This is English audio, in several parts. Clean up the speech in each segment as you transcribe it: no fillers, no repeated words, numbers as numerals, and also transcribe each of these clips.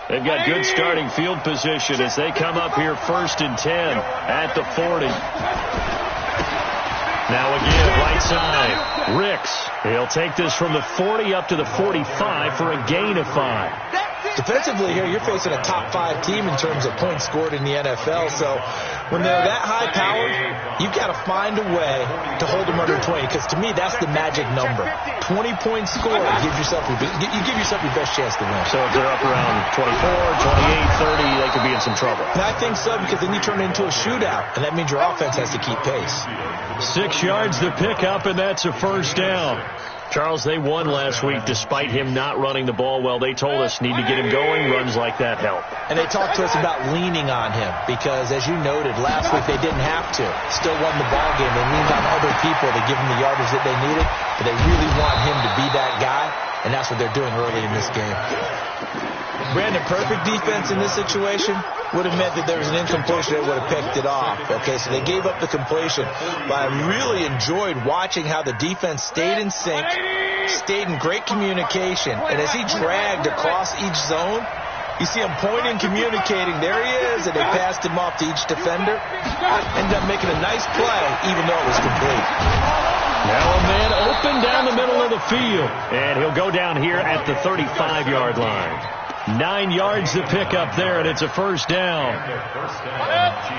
They've got good starting field position as they come up here 1st and 10 at the 40. Now again, right side, Ricks. He'll take this from the 40 up to the 45 for a gain of 5. Defensively here, you're facing a top 5 team in terms of points scored in the NFL. So when they're that high-powered, you've got to find a way to hold them under 20. Because to me, that's the magic number. 20 points scored, you give yourself your best chance to win. So if they're up around 24, 28, 30, they could be in some trouble. And I think so, because then you turn it into a shootout, and that means your offense has to keep pace. 6 yards to pick up, and that's a 1st down. Charles, they won last week despite him not running the ball well. They told us need to get him going. Runs like that help. And they talked to us about leaning on him because, as you noted, last week they didn't have to. Still won the ball game. They leaned on other people to give them the yardage that they needed, but they really want him to be that guy, and that's what they're doing early in this game. Brandon, perfect defense in this situation would have meant that there was an incompletion that would have picked it off. Okay, so they gave up the completion, but I really enjoyed watching how the defense stayed in sync, stayed in great communication, and as he dragged across each zone, you see him pointing, communicating, there he is, and they passed him off to each defender. Ended up making a nice play, even though it was complete. Now a man open down the middle of the field, and he'll go down here at the 35-yard line. 9 yards to pick up there, and it's a 1st down.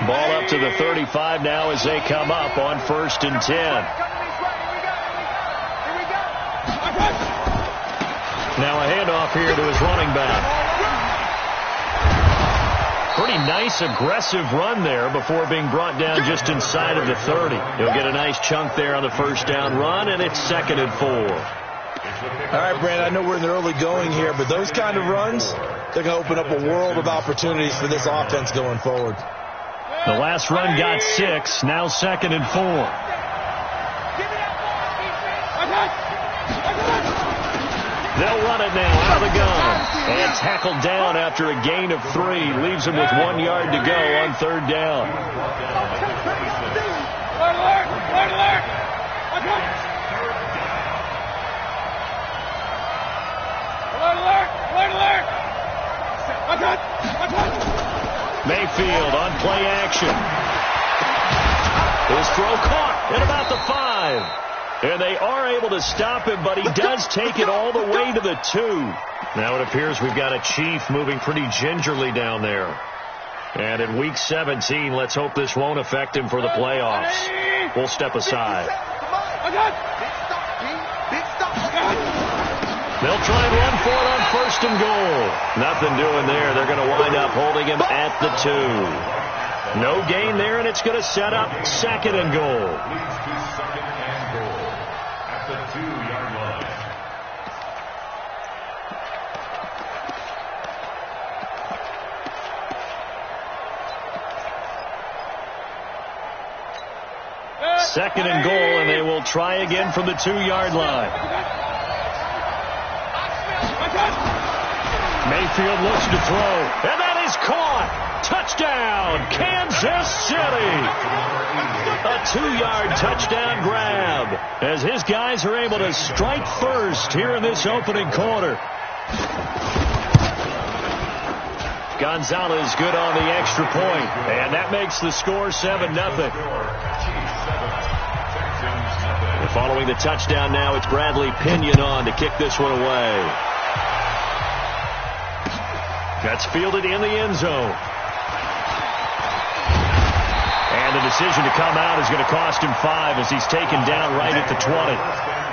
Ball up to the 35 now as they come up on 1st and 10. Now a handoff here to his running back. Pretty nice, aggressive run there before being brought down just inside of the 30. He'll get a nice chunk there on the 1st down run, and it's 2nd and 4. All right, Brandon, I know we're in the early going here, but those kind of runs, they're going to open up a world of opportunities for this offense going forward. The last run got 6, now 2nd and 4. They'll run it now out of the gun. And tackled down after a gain of 3. Leaves him with 1 yard to go on 3rd down. Mayfield on play action. His throw caught at about the 5. And they are able to stop him, but he does take it all the way to the 2. Now it appears we've got a Chief moving pretty gingerly down there. And in week 17, let's hope this won't affect him for the playoffs. We'll step aside. They'll try and run for it on 1st and goal. Nothing doing there. They're going to wind up holding him at the 2. No gain there, and it's going to set up 2nd and goal. At the 2-yard line. Second and goal, and they will try again from the 2-yard line. Mayfield looks to throw, and that is caught. Touchdown, Kansas City. A 2-yard touchdown grab as his guys are able to strike first here in this opening quarter. Gonzalez good on the extra point, and that makes the score 7-0. Following the touchdown now, it's Bradley Pinion on to kick this one away. That's fielded in the end zone. And the decision to come out is going to cost him 5 as he's taken down right at the 20.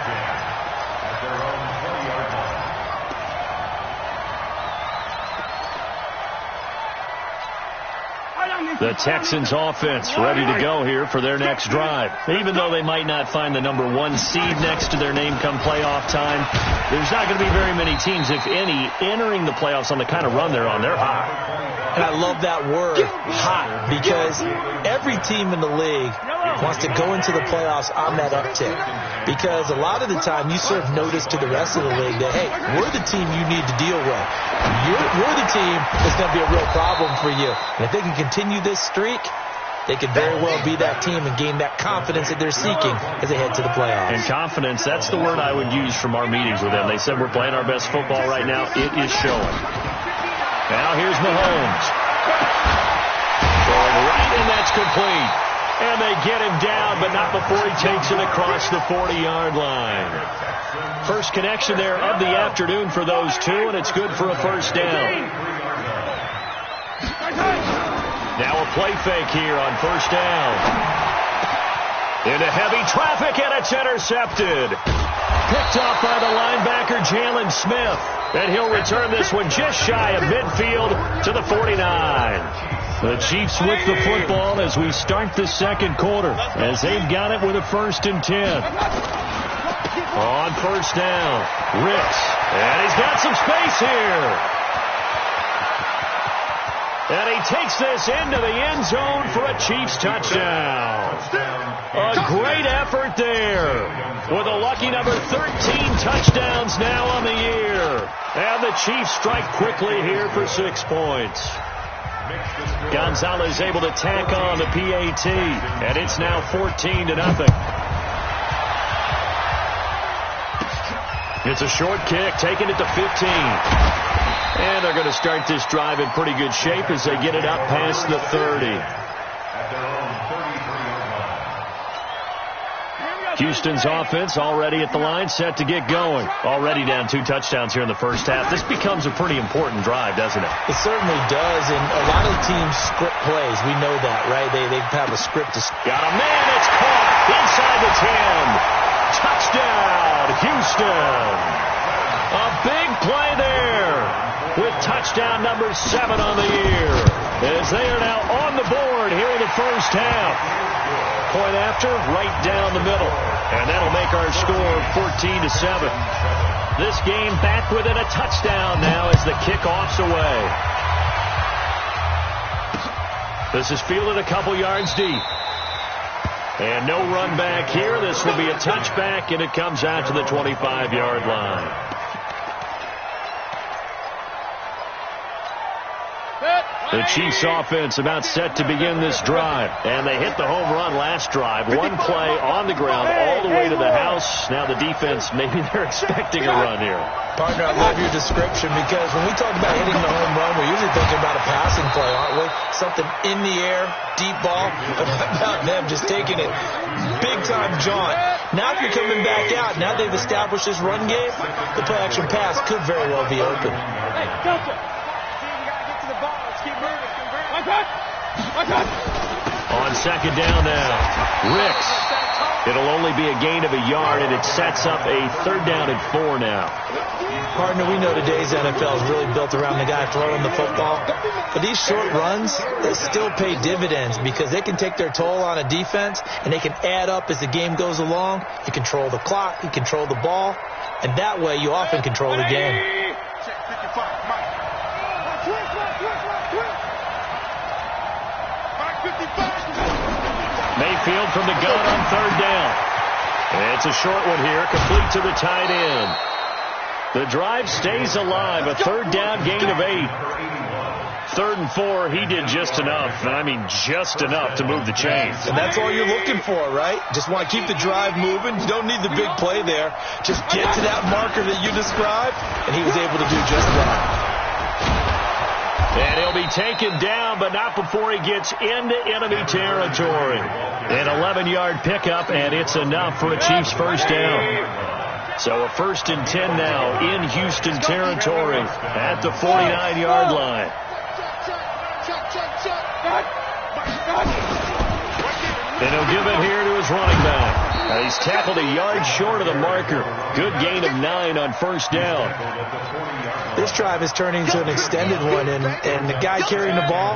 The Texans offense ready to go here for their next drive. Even though they might not find the number 1 seed next to their name come playoff time, there's not going to be very many teams, if any, entering the playoffs on the kind of run they're on. They're hot. And I love that word, hot, because every team in the league wants to go into the playoffs on that uptick. Because a lot of the time you serve notice to the rest of the league that, hey, we're the team you need to deal with. We're the team that's going to be a real problem for you. And if they can continue this streak, they could very well be that team and gain that confidence that they're seeking as they head to the playoffs. And confidence, that's the word I would use from our meetings with them. They said we're playing our best football right now. It is showing. Now here's Mahomes. Throwing right, and that's complete. And they get him down, but not before he takes it across the 40-yard line. First connection there of the afternoon for those two, and it's good for a first down. Now a play fake here on first down. Into heavy traffic, and it's intercepted. Picked off by the linebacker, Jalen Smith. And he'll return this one just shy of midfield to the 49. The Chiefs with the football as we start the second quarter, as they've got it with a 1st and 10. On first down, Ricks. And he's got some space here. And he takes this into the end zone for a Chiefs touchdown. A great effort there. With a lucky number 13 touchdowns now on the year. And the Chiefs strike quickly here for 6 points. Gonzalez able to tack on the PAT. And it's now 14-0. It's a short kick, taking it to 15. And they're going to start this drive in pretty good shape as they get it up past the 30. Houston's offense already at the line, set to get going. Already down 2 touchdowns here in the first half. This becomes a pretty important drive, doesn't it? It certainly does, and a lot of teams script plays. We know that, right? They have a script. Got a man, it's caught inside the 10. Touchdown, Houston. A big play there with touchdown number 7 on the year, as they are now on the board here in the first half. Point after, right down the middle. And that'll make our score 14-7. This game back within a touchdown now as the kickoff's away. This is fielded a couple yards deep. And no run back here. This will be a touchback, and it comes out to the 25-yard line. The Chiefs offense about set to begin this drive. And they hit the home run last drive. One play on the ground all the way to the house. Now the defense, maybe they're expecting a run here. Partner, I love your description, because when we talk about hitting the home run, we're usually thinking about a passing play, aren't we? Something in the air, deep ball. But how about them just taking it big-time jaunt? Now if you're coming back out, now they've established this run game, the play-action pass could very well be open. On second down now, Ricks. It'll only be a gain of a yard, and it sets up a 3rd down and 4 now. Partner, we know today's NFL is really built around the guy throwing the football. But these short runs, they still pay dividends, because they can take their toll on a defense, and they can add up as the game goes along. You control the clock, you control the ball, and that way you often control the game. Mayfield from the gun on 3rd down. And it's a short one here, complete to the tight end. The drive stays alive, a 3rd down gain of 8. 3rd and 4, he did just enough, and I mean just enough to move the chains. And that's all you're looking for, right? Just want to keep the drive moving. You don't need the big play there. Just get to that marker that you described, and he was able to do just that. And he'll be taken down, but not before he gets into enemy territory. An 11-yard pickup, and it's enough for a Chiefs first down. So a 1st and 10 now in Houston territory at the 49-yard line. And he'll give it here to his running back. He's tackled a yard short of the marker. Good gain of 9 on 1st down. This drive is turning into an extended one, and the guy carrying the ball,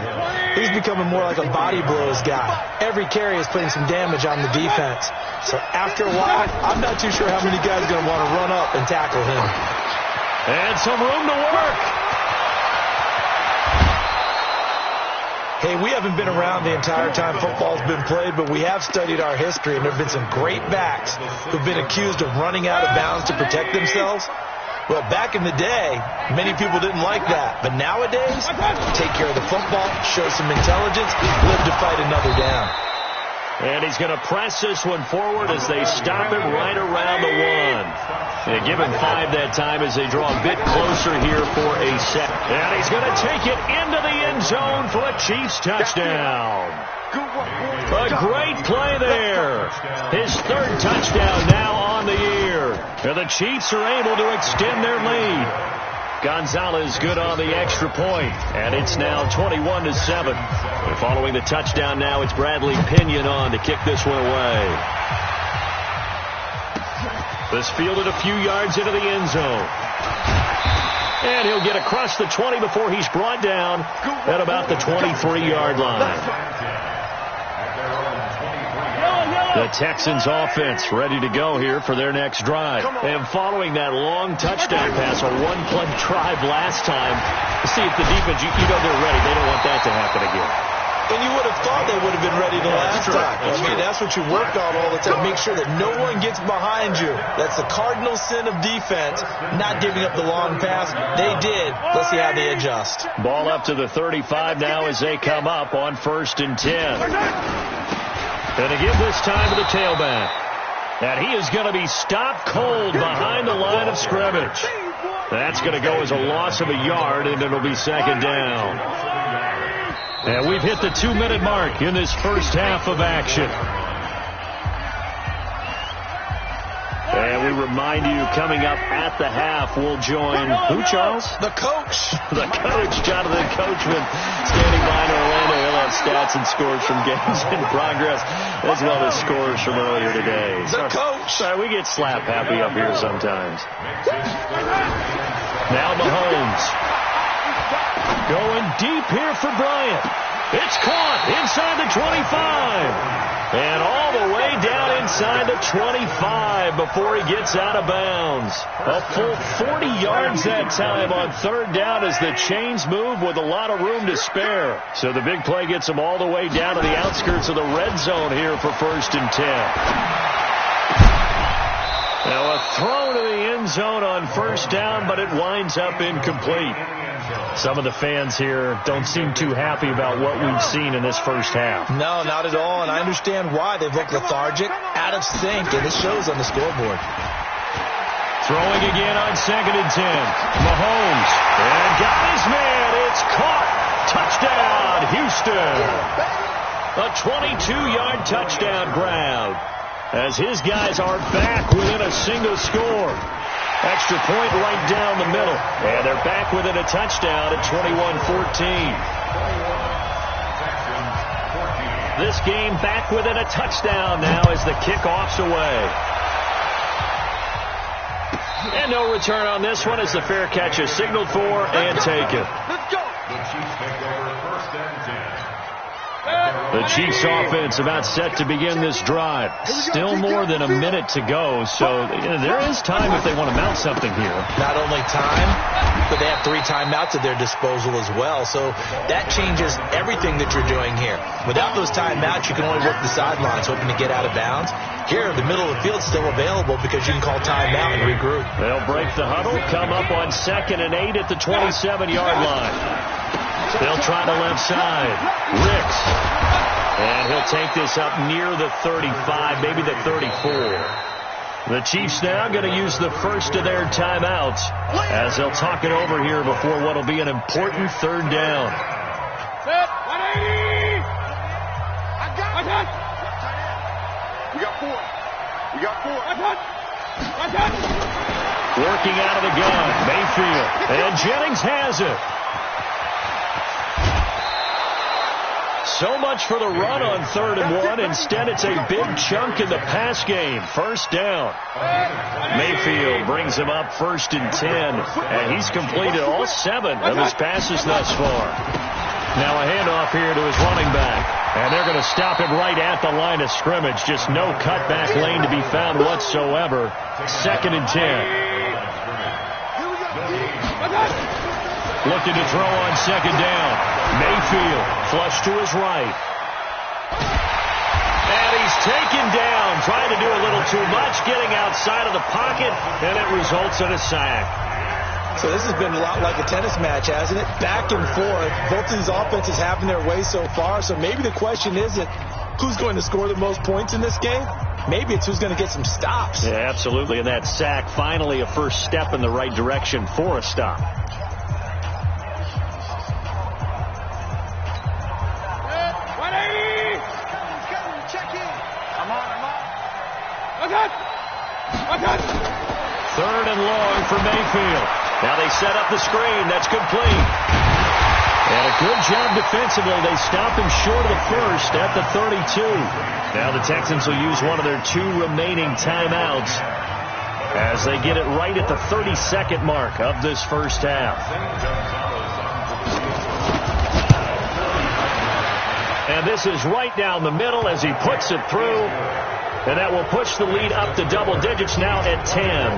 he's becoming more like a body blows guy. Every carry is putting some damage on the defense. So after a while, I'm not too sure how many guys are going to want to run up and tackle him. And some room to work. Hey, we haven't been around the entire time football's been played, but we have studied our history, and there have been some great backs who've been accused of running out of bounds to protect themselves. Well, back in the day, many people didn't like that. But nowadays, take care of the football, show some intelligence, live to fight another down. And he's going to press this one forward as they stop it right around the 1. And give him 5 that time as they draw a bit closer here for a set. And he's going to take it into the end zone for a Chiefs touchdown. A great play there. His 3rd touchdown now on the year. And the Chiefs are able to extend their lead. Gonzalez good on the extra point, and it's now 21-7. And following the touchdown now, it's Bradley Pinion on to kick this one away. This fielded a few yards into the end zone. And he'll get across the 20 before he's brought down at about the 23-yard line. The Texans offense ready to go here for their next drive. And following that long touchdown pass, a one-play drive last time, see if the defense, you know they're ready. They don't want that to happen again. And you would have thought they would have been ready the last time. I mean, that's what you work on all the time. Make sure that no one gets behind you. That's the cardinal sin of defense, not giving up the long pass. They did. Let's see how they adjust. Ball up to the 35 now as they come up on 1st and 10. And to give this time to the tailback. And he is going to be stopped cold behind the line of scrimmage. That's going to go as a loss of a yard, and it'll be 2nd down. And we've hit the 2-minute mark in this first half of action. And we remind you, coming up at the half, we'll join who, Charles? The coach. The coach, Jonathan Coachman, standing by in Orlando. He'll have stats and scores from games in progress, as well as scores from earlier today. The coach. Sorry, we get slap happy up here sometimes. Now Mahomes. Going deep here for Bryant. It's caught inside the 25. And all the way down inside the 25 before he gets out of bounds. A full 40 yards that time on 3rd down as the chains move with a lot of room to spare. So the big play gets them all the way down to the outskirts of the red zone here for 1st and 10. Now a throw to the end zone on 1st down, but it winds up incomplete. Some of the fans here don't seem too happy about what we've seen in this first half. No, not at all, and I understand why. They've looked lethargic, out of sync, and it shows on the scoreboard. Throwing again on 2nd and 10. Mahomes, and got his man. It's caught. Touchdown, Houston. A 22-yard touchdown grab, as his guys are back within a single score. Extra point right down the middle. And they're back within a touchdown at 21-14. This game back within a touchdown now as the kickoff's away. And no return on this one as the fair catch is signaled for and taken. Let's go. The Chiefs offense about set to begin this drive. Still more than a minute to go, so there is time if they want to mount something here. Not only time, but they have 3 timeouts at their disposal as well, so that changes everything that you're doing here. Without those timeouts, you can only work the sidelines, hoping to get out of bounds. Here, the middle of the field's still available because you can call timeout and regroup. They'll break the huddle, come up on 2nd and 8 at the 27-yard line. They'll try the left side. Ricks. And he'll take this up near the 35, maybe the 34. The Chiefs now going to use the first of their timeouts as they'll talk it over here before what will be an important 3rd down. Set. 180. I got it. We got 4. We got 4. I got it. Working out of the gun, Mayfield. And Jennings has it. So much for the run on 3rd and 1. Instead, it's a big chunk in the pass game. 1st down. Mayfield brings him up 1st and 10. And he's completed all 7 of his passes thus far. Now a handoff here to his running back. And they're going to stop him right at the line of scrimmage. Just no cutback lane to be found whatsoever. 2nd and 10. Looking to throw on 2nd down. Mayfield flush to his right. And he's taken down, trying to do a little too much, getting outside of the pocket, and it results in a sack. So this has been a lot like a tennis match, hasn't it? Back and forth. Both of these offenses having their way so far, so maybe the question isn't, who's going to score the most points in this game? Maybe it's who's going to get some stops. Yeah, absolutely. And that sack, finally a first step in the right direction for a stop. Third and long for Mayfield. Now they set up the screen. That's complete. And a good job defensively. They stop him short of the first at the 32. Now the Texans will use one of their 2 remaining timeouts as they get it right at the 32nd mark of this first half. And this is right down the middle as he puts it through. And that will push the lead up to double digits now at 10.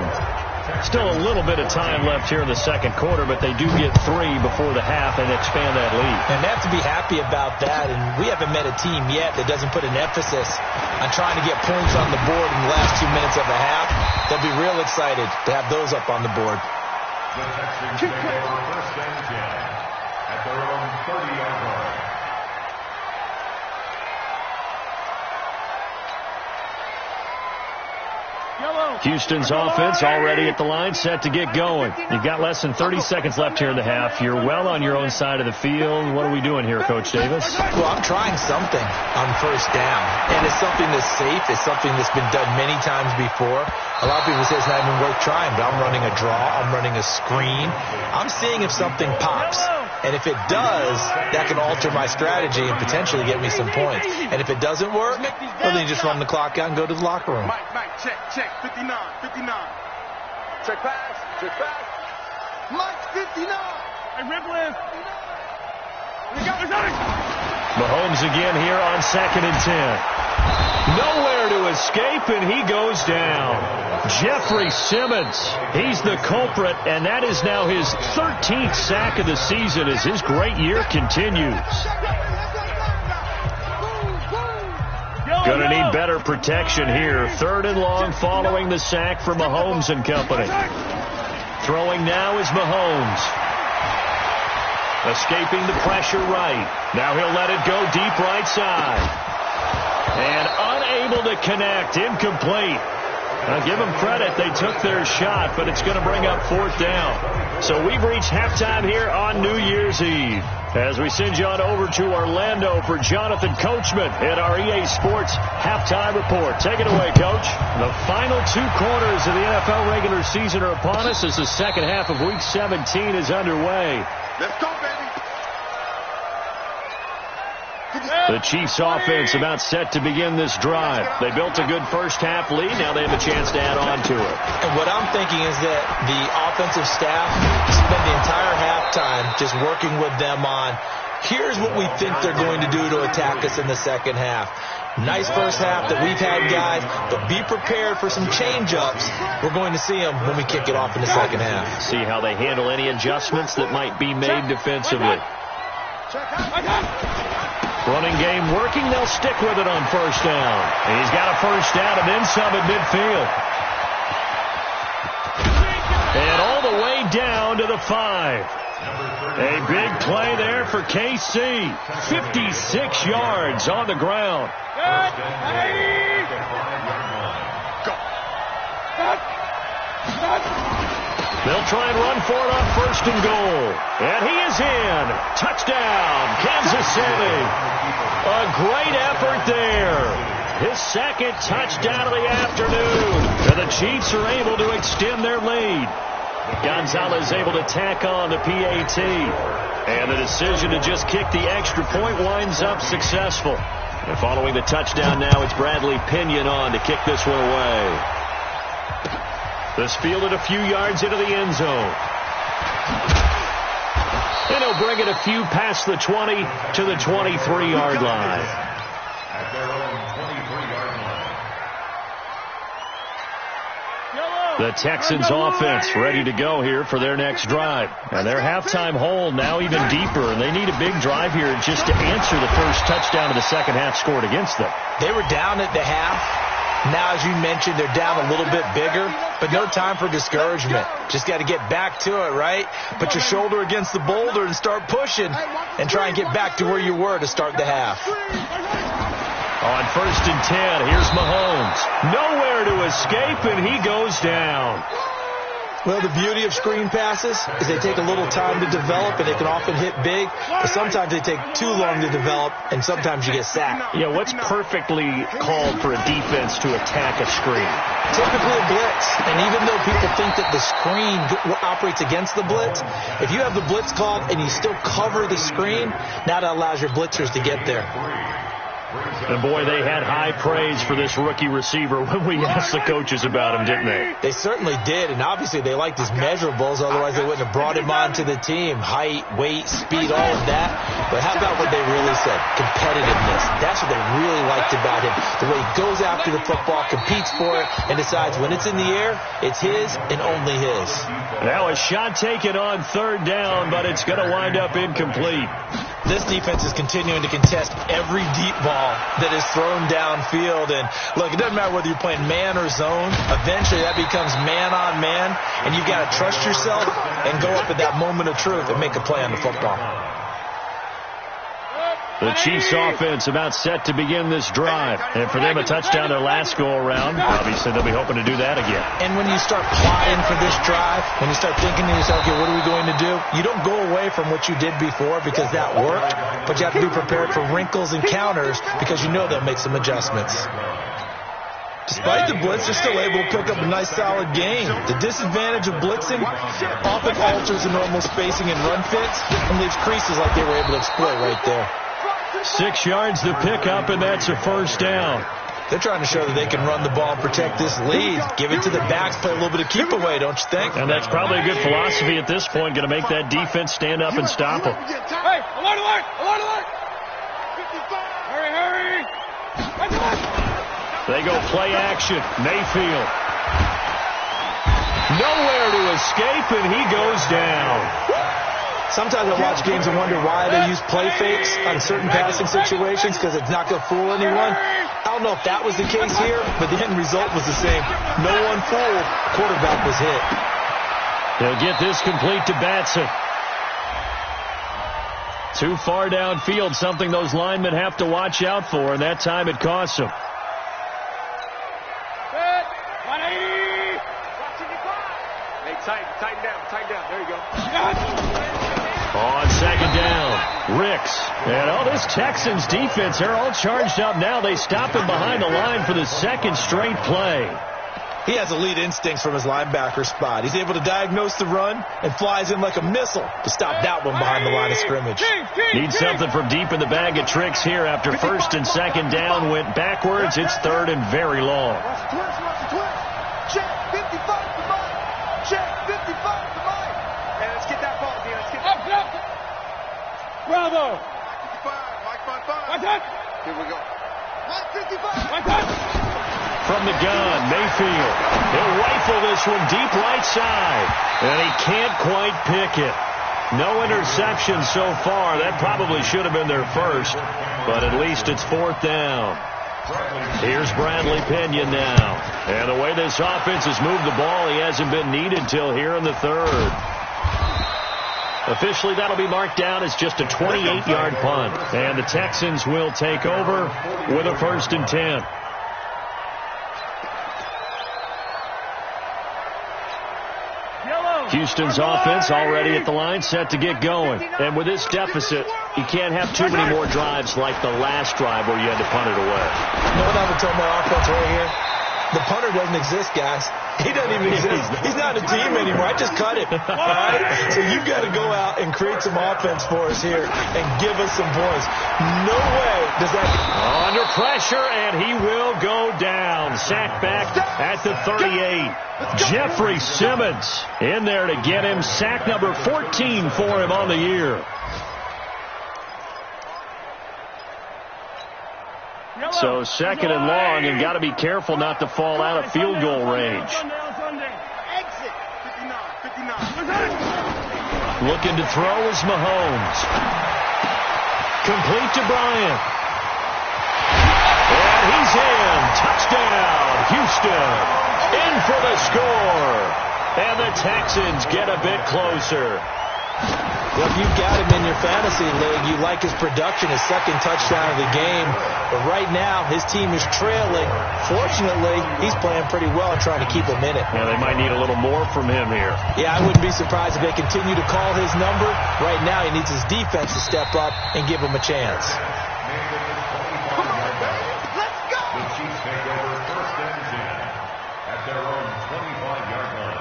Still a little bit of time left here in the second quarter, but they do get 3 before the half and expand that lead. And they have to be happy about that. And we haven't met a team yet that doesn't put an emphasis on trying to get points on the board in the last 2 minutes of the half. They'll be real excited to have those up on the board. The Texans take over first and 10 at their own 30-yard line. Houston's offense already at the line, set to get going. You've got less than 30 seconds left here in the half. You're well on your own side of the field. What are we doing here, Coach Davis? Well, I'm trying something on first down. And it's something that's safe. It's something that's been done many times before. A lot of people say it's not even worth trying, but I'm running a draw. I'm running a screen. I'm seeing if something pops. And if it does, that can alter my strategy and potentially get me some points. And if it doesn't work, well, then you just run the clock out and go to the locker room. Mike, check, 59. Check pass. Mike, 59. Hey, Ripley. Mahomes again here on 2nd and 10. Nowhere to escape, and he goes down. Jeffrey Simmons, he's the culprit, and that is now his 13th sack of the season as his great year continues. Going to need better protection here. 3rd and long following the sack for Mahomes and company. Throwing now is Mahomes. Escaping the pressure right. Now he'll let it go deep right side. And unable to connect. Incomplete. I'll give them credit. They took their shot, but it's going to bring up 4th down. So we've reached halftime here on New Year's Eve. As we send you on over to Orlando for Jonathan Coachman at our EA Sports Halftime Report. Take it away, Coach. The final 2 quarters of the NFL regular season are upon us as the second half of Week 17 is underway. Let's go, baby. The Chiefs offense about set to begin this drive. They built a good first half lead. Now they have a chance to add on to it. And what I'm thinking is that the offensive staff spent the entire halftime just working with them on, here's what we think they're going to do to attack us in the second half. Nice first half that we've had, guys, but be prepared for some change-ups. We're going to see them when we kick it off in the second half. See how they handle any adjustments that might be made defensively. Running game working. They'll stick with it on first down. And he's got a first down and then some at midfield. And all the way down to the 5. A big play there for KC. 56 yards on the ground. They'll try and run for it on 1st and goal. And he is in. Touchdown, Kansas City. A great effort there. His 2nd touchdown of the afternoon. And the Chiefs are able to extend their lead. Gonzalez able to tack on the PAT. And the decision to just kick the extra point winds up successful. And following the touchdown now, it's Bradley Pinion on to kick this one away. This fielded a few yards into the end zone. And he'll bring it a few past the 20 to the 23-yard line. At their own 23-yard line. The Texans offense ready to go here for their next drive. And their halftime hole now even deeper. And they need a big drive here just to answer the first touchdown of the second half scored against them. They were down at the half. Now, as you mentioned, they're down a little bit bigger, but no time for discouragement. Just got to get back to it, right? Put your shoulder against the boulder and start pushing and try and get back to where you were to start the half. On 1st and 10, here's Mahomes. Nowhere to escape, and he goes down. Well, the beauty of screen passes is they take a little time to develop, and they can often hit big, but sometimes they take too long to develop, and sometimes you get sacked. Yeah, what's perfectly called for a defense to attack a screen? Typically a blitz, and even though people think that the screen operates against the blitz, if you have the blitz called and you still cover the screen, now that allows your blitzers to get there. And, boy, they had high praise for this rookie receiver when we asked the coaches about him, didn't they? They certainly did, and obviously they liked his measurables. Otherwise, they wouldn't have brought him onto the team. Height, weight, speed, all of that. But how about what they really said? Competitiveness. That's what they really liked about him. The way he goes after the football, competes for it, and decides when it's in the air, it's his and only his. Now a shot taken on 3rd down, but it's going to wind up incomplete. This defense is continuing to contest every deep ball that is thrown downfield. And, look, it doesn't matter whether you're playing man or zone. Eventually that becomes man on man, and you've got to trust yourself and go up at that moment of truth and make a play on the football. The Chiefs offense about set to begin this drive. And for them, a touchdown their last go-around. Obviously, they'll be hoping to do that again. And when you start plotting for this drive, when you start thinking to yourself, okay, what are we going to do? You don't go away from what you did before because that worked, but you have to be prepared for wrinkles and counters because you know they'll make some adjustments. Despite the blitz, they're still able to pick up a nice, solid game. The disadvantage of blitzing often alters the normal spacing and run fits and leaves creases like they were able to exploit right there. 6 yards to pick up, and that's a 1st down. They're trying to show that they can run the ball and protect this lead. Give it to the backs, play a little bit of keep away, don't you think? And that's probably a good philosophy at this point, going to make that defense stand up and stop them. Hey, alert! Hurry! They go play action. Mayfield. Nowhere to escape, and he goes down. Sometimes I watch games and wonder why they use play fakes on certain passing situations because it's not going to fool anyone. I don't know if that was the case here, but the end result was the same. No one fooled. Quarterback was hit. They'll get this complete to Batson. Too far downfield, something those linemen have to watch out for, and that time it costs them. 180. Hey, tighten down. There you go. On 2nd down, Ricks. And, this Texans defense, they're all charged up now. They stop him behind the line for the 2nd straight play. He has elite instincts from his linebacker spot. He's able to diagnose the run and flies in like a missile to stop that one behind the line of scrimmage. Need something from deep in the bag of tricks here after 1st and 2nd down went backwards. It's 3rd and very long. Check 55 to Mike. Check 55 to Mike. Hey, let's get that ball, Dean. Let's get that ball. Bravo. Mike 55. Here we go. Mike 55. Mike 55. From the gun, Mayfield. He'll rifle this one deep right side. And he can't quite pick it. No interception so far. That probably should have been their first. But at least it's 4th down. Here's Bradley Pena now. And the way this offense has moved the ball, he hasn't been needed till here in the 3rd. Officially, that'll be marked down as just a 28-yard punt. And the Texans will take over with a 1st and 10. Houston's offense already at the line, set to get going. And with this deficit, you can't have too many more drives like the last drive where you had to punt it away. You know what I would tell my offense right here? The punter doesn't exist, guys. He doesn't even exist. He's not a team anymore. I just cut it. All right? So you've got to go out and create some offense for us here and give us some points. No way does that... Under pressure, and he will go down. Sack back at the 38. Jeffrey Simmons in there to get him. Sack number 14 for him on the year. So 2nd and long, and got to be careful not to fall out of field goal range. Looking to throw is Mahomes. Complete to Bryant. And he's in. Touchdown, Houston. In for the score. And the Texans get a bit closer. Well, if you've got him in your fantasy league, you like his production, his second touchdown of the game. But right now, his team is trailing. Fortunately, he's playing pretty well and trying to keep him in it. Yeah, they might need a little more from him here. Yeah, I wouldn't be surprised if they continue to call his number. Right now, he needs his defense to step up and give him a chance. Come on, baby. Let's go. The Chiefs take over first and 10 at their own 25-yard line.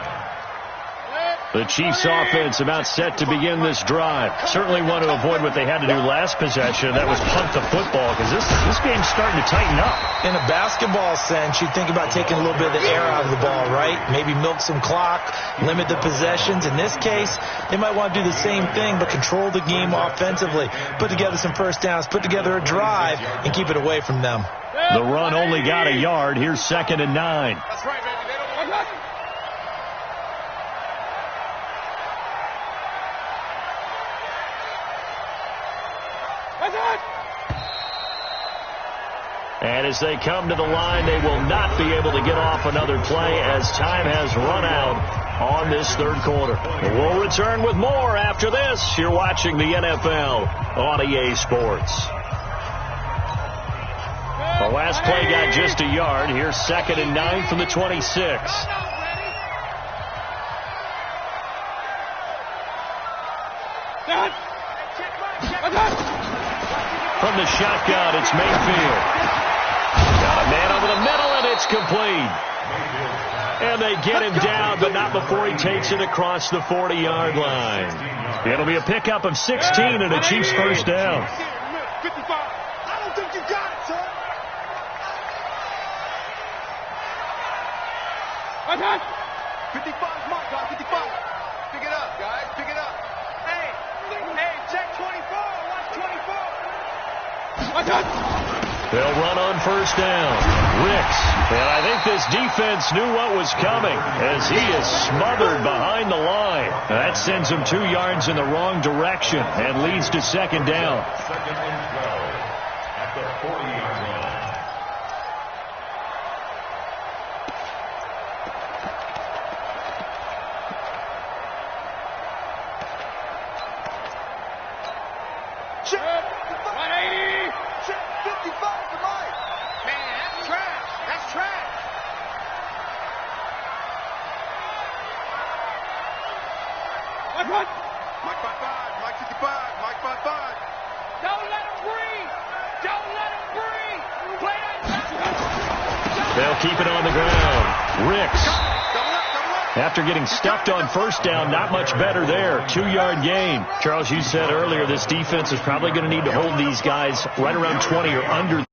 The Chiefs offense about set to begin this drive. Certainly want to avoid what they had to do last possession. That was punt the football, because this game's starting to tighten up. In a basketball sense, you think about taking a little bit of the air out of the ball, right? Maybe milk some clock, limit the possessions. In this case, they might want to do the same thing, but control the game offensively. Put together some first downs, put together a drive, and keep it away from them. The run only got a yard. Here's 2nd and 9. That's right, baby. They don't want nothing. And as they come to the line, they will not be able to get off another play as time has run out on this third quarter. We'll return with more after this. You're watching the NFL on EA Sports. The last play got just a yard. Here's 2nd and 9 from the 26. From the shotgun, it's Mayfield. Got a man over the middle, and it's complete. And they get him down, but not before he takes it across the 40-yard line. It'll be a pickup of 16 and a Chiefs first down. 55. I don't think you got it, son. 55's mark, guys. 55. Pick it up, guys. Pick it up. Hey, check 24. Watch 24. They'll run on first down. Ricks. And I think this defense knew what was coming as he is smothered behind the line. That sends him 2 yards in the wrong direction and leads to 2nd down. 2nd and 12 at the 40-yard line. Check 180. Check 55 to Mike. Man, that's trash. That's trash. Mike 55. Mike 55. Mike 55. Don't let him breathe. Don't let him breathe. Play that. They'll keep it on the ground. Ricks. After getting stuffed on first down, not much better there. 2-yard gain. Charles, you said earlier this defense is probably going to need to hold these guys right around 20 or under.